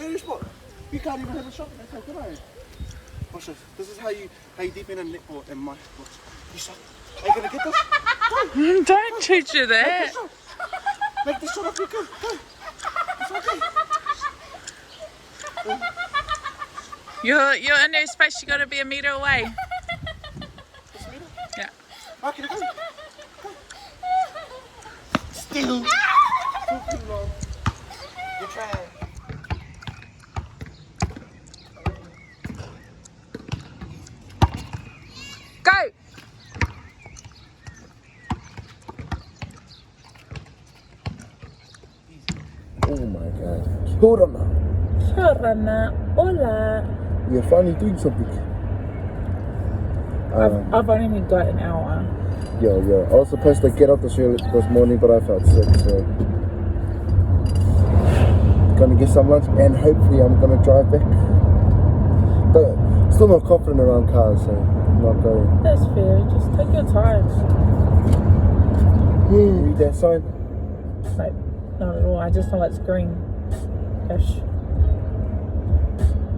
go to your spot. You can't even have a shot. That's how good I am. Watch this. This is how you deep in a netball in my watch. You suck. Are you gonna get this? Don't teach you that. Make the shot up, you go. Go. It's okay. You're in your space. You got to be a meter away. This meter? Yeah. Okay, go. Go. Still. Too long. You're trying. Go. Oh my god. Hola. You're finally doing something. I've only been doing an hour. Yo. I was supposed to get up this morning, but I felt sick, so. Gonna get some lunch and hopefully I'm gonna drive back. But still not confident around cars, so I'm not going. That's fair. Just take your time. Read that sign. Like, not at all. I just know it's green-ish.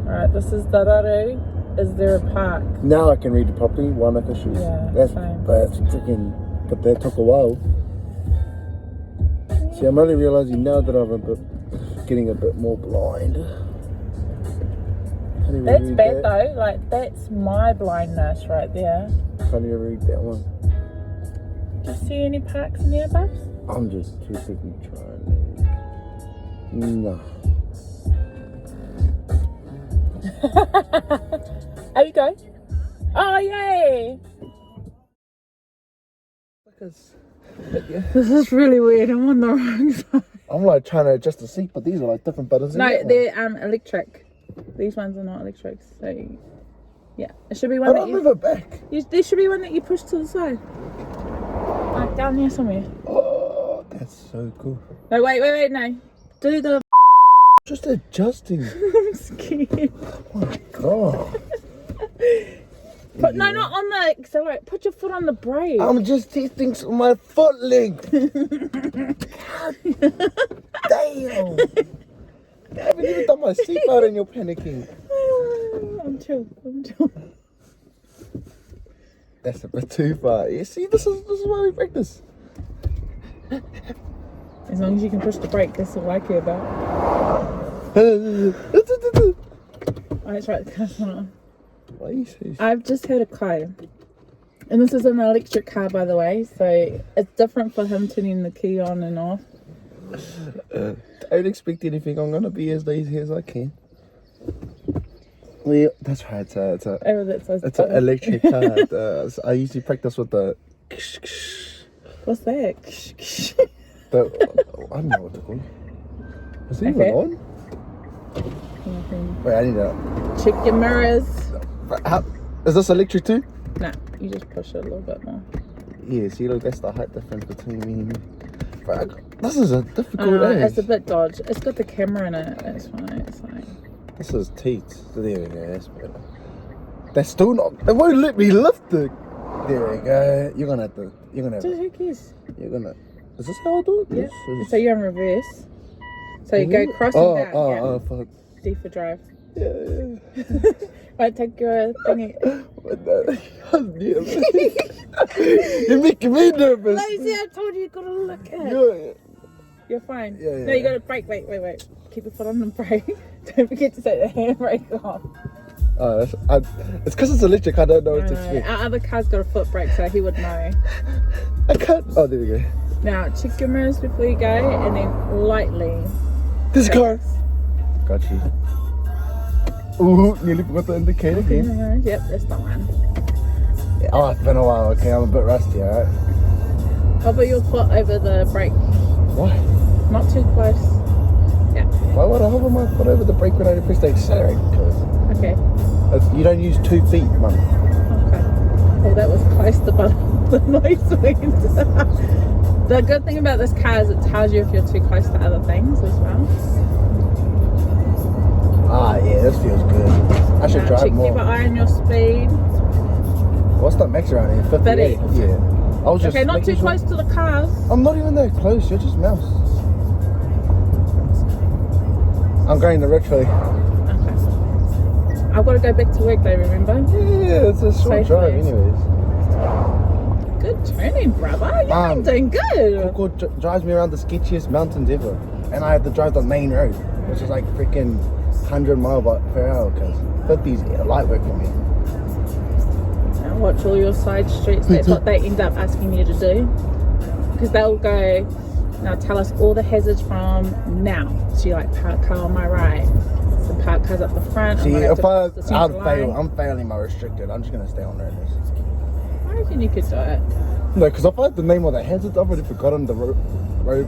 Alright, this is Darare. Is there a park? Now I can read it properly. Whānau shoes. Yeah, that's same. freaking. But that took a while. See, I'm only realizing now that I'm getting a bit more blind. That's bad though. Like that's my blindness right there. Can't even read that one. Do you see any parks near us? I'm just too busy trying. No. There you go. Oh yay! This is really weird. I'm on the wrong side. I'm like trying to adjust the seat, but these are like different buttons. No, they're electric. These ones are not electric. So yeah, it should be one. I'll move it back. There should be one that you push to the side. Like down here somewhere. Oh, that's so cool. No, wait, no. Do the. Just adjusting. I'm scared. Oh my god. But no, not on the accelerator. Put your foot on the brake. I'm just testing my foot length. God damn. I haven't even done my seatbelt and you're panicking. I'm chill. That's a bit too far. You see, this is why we practice. As long as you can push the brake, that's all I care about. Oh, That's right, the car's not on. why are you so I've just heard a car. And this is an electric car, by the way, so it's different for him turning the key on and off. Don't expect anything. I'm gonna be as lazy as I can. Well, that's right. It's an electric car. I usually practice with the. What's that? I don't know what to call it. Is it even on? Wait, I need to. Check your mirrors. Is this electric too? Nah, you just push it a little bit more. Yeah, see, look, that's the height difference between me and you. This is a difficult age. It's a bit dodge. It's got the camera in it. It's fine. It's fine. This is teats. There we go. That's better. That's still not. It won't let me lift it. There we go. You're gonna have to. Who cares? You're gonna. Is this how I do it? Yeah. So you're in reverse. So you go cross and down. Oh, fuck. D for drive. Yeah. Right, take your thingy. You're making me nervous. Lazy, I told you gotta look at. You're fine. Yeah. No, you gotta brake. Wait. Keep your foot on the brake. Don't forget to take the handbrake off. It's because it's electric. I don't know what to expect. Our other car's got a foot brake, so he would know. I can't. Oh, there we go. Now, check your mirrors before you go, and then lightly. This car. Got you. Ooh, nearly forgot the indicator again. Yep, that's the one. Yeah, oh, it's been a while. Okay, I'm a bit rusty, alright? Hover your foot over the brake. Why? Not too close. Yeah. Why would I hover my foot over the brake when I press the accelerator? Okay. You don't use 2 feet, mum. Okay. Well, that was close to the noise went. The good thing about this car is it tells you if you're too close to other things as well. Ah, yeah, this feels good. I should drive more. Keep an eye on your speed. What's the max around here? 58? Yeah. I was just not too close to the cars. I'm not even that close, you're just mouse. I'm going to Richfield. Okay. I've got to go back to work though, remember? Yeah, it's a short drive anyways. Good turning, brother. You're doing good. Coco drives me around the sketchiest mountains ever. And I have to drive the main road, which is like freaking 100 miles per hour, because 50's light work for me. Now watch all your side streets. That's what they end up asking you to do. Because they'll go, now tell us all the hazards from now. So you like park car on my right. Some park cars up the front. See, if I'm failing my restricted. I'm just going to stay on road. I reckon you could do it. No, because if I had the name of the hazards, I've already forgotten the road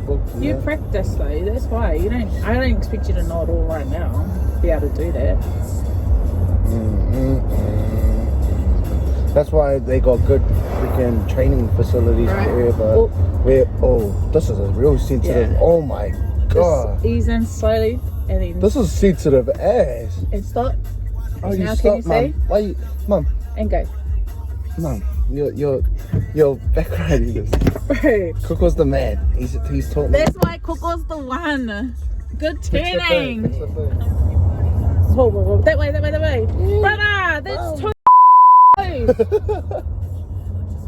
book. You practice though, that's why. I don't expect you to know it all right now. Be able to do that. That's why they got good freaking training facilities wherever. This is a real sensitive. Yeah. Oh my god. Just ease in slowly and then. This is sensitive ass. And stop. Oh, now stop, can you Mum. see? Why, Mum? And go. Mum, you're back riding this. Bro. Coco's the man. He's taught me. That's why Coco's the one. Good turning. That's the thing. Whoa. That way. Brother, that's too close.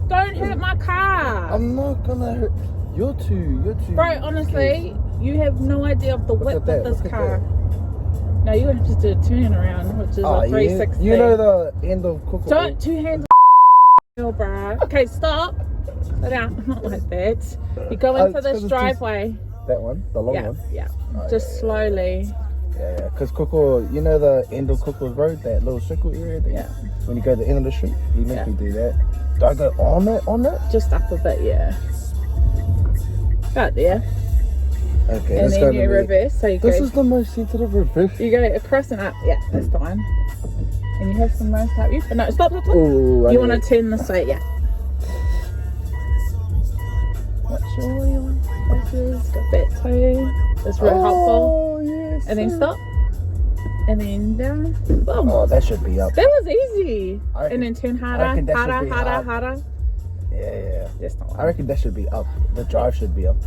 Don't hurt my car. I'm not gonna hurt. You're too. Bro, honestly, you have no idea of the width of this car. No, you're gonna have to do a turn around, which is a 360. You know the end of Coco. Don't two hands. Bro. Okay, stop. Slow down. Not like that. You go into this driveway. That one, the long one. Yeah. Just slowly. Yeah. Because Coco, you know the end of Coco's road, that little circle area there? Yeah. When you go to the end of the street, he makes me do that. Do I go on it? Just up a bit, yeah. Right there. Okay, and then you reverse, so you go. This is the most sensitive reverse. You go across and up, yeah, that's the one. And you have some most up you. But no, stop. Ooh, you want to turn this way, yeah. Watch all your places, got that toe. That's really helpful. Yes. And then stop. And then down. Boom. Oh, that should be up. That was easy. And then turn harder. Yeah. That's not I reckon that should be up. The drive should be up.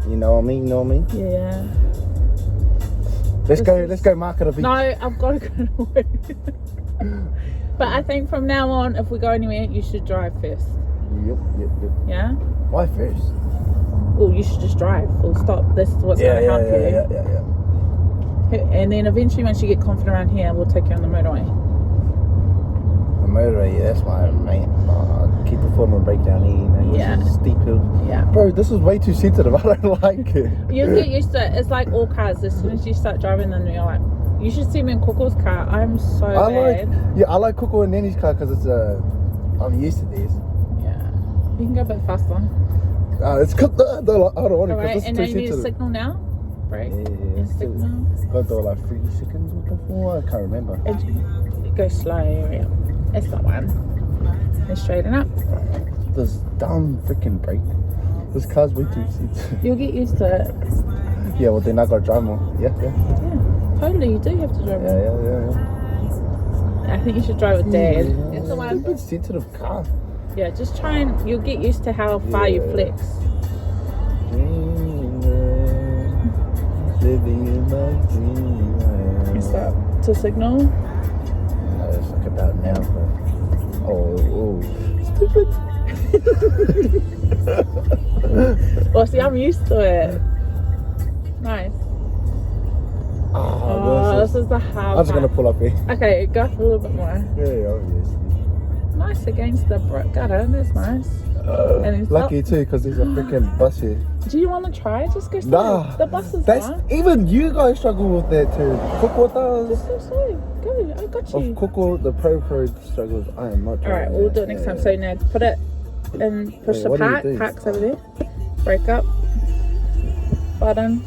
You know what I mean? Yeah. Let's go market a beach. No, I've got to go to work. But I think from now on, if we go anywhere, you should drive first. Yep. Yeah? Why first? Well, you should just drive. Full stop. This is what's going to help you. Yeah. And then eventually, once you get confident around here, we'll take you on the motorway. The motorway, that's my main. Keep the foot on the brake down here, man. Yeah. This is a steep hill. Yeah. Bro, this is way too sensitive. I don't like it. You'll get used to it. It's like all cars. As soon as you start driving, then you're like, you should see me in Coco's car. I'm so bad. I like Coco and Nanny's car because it's I'm used to this. Yeah. You can go a bit faster. It's I don't want to. Alright, and now you need a signal now. Brake. Yeah. Signal. Got to like 3 seconds or before. I can't remember. Go slow. Yeah. That's the one. And straighten up. This dumb freaking brake. This car's way too sensitive. You'll get used to it. Yeah, well then I gotta drive more. Yeah. Totally, you do have to drive more. Yeah. I think you should drive with Dad. It's the one. Stupid sensitive car. Yeah, just try and you'll get used to how far you flex. Living in my dream. Stop to signal. No, it's like about now, but stupid. Well, see, I'm used to it. Nice. This is the hard I'm just gonna pull up here. Okay, go up a little bit more. Yeah, obviously. Nice against the gutter. That's nice. And then lucky too, because there's a freaking bus here. Do you want to try? Just go slow. Nah, the bus is even you guys struggle with that too. Coco does. Just go slow. Go, I got you. Of Coco, the pro struggles. I am not trying. Alright, we'll do it next time. So now put it and push the park. Park's over there. Break up. Button.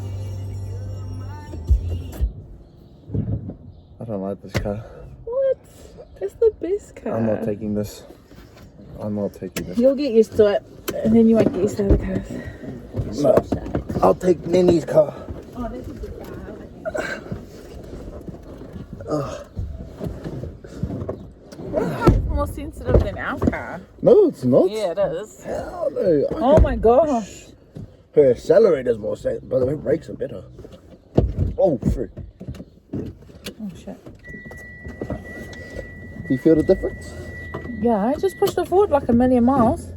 I don't like this car. What? It's the best car. I'm not taking this. You'll get used to it, and then you won't get used to other cars. No, I'll take Nenny's car. Oh, that's a good car. This car's more sensitive than our car. No, it's not. Yeah, it is. Hell no. Oh my gosh. Her accelerator's more sensitive, but her brakes are better. Oh, frick. Oh shit. Do you feel the difference? Yeah, I just pushed it forward like a million miles.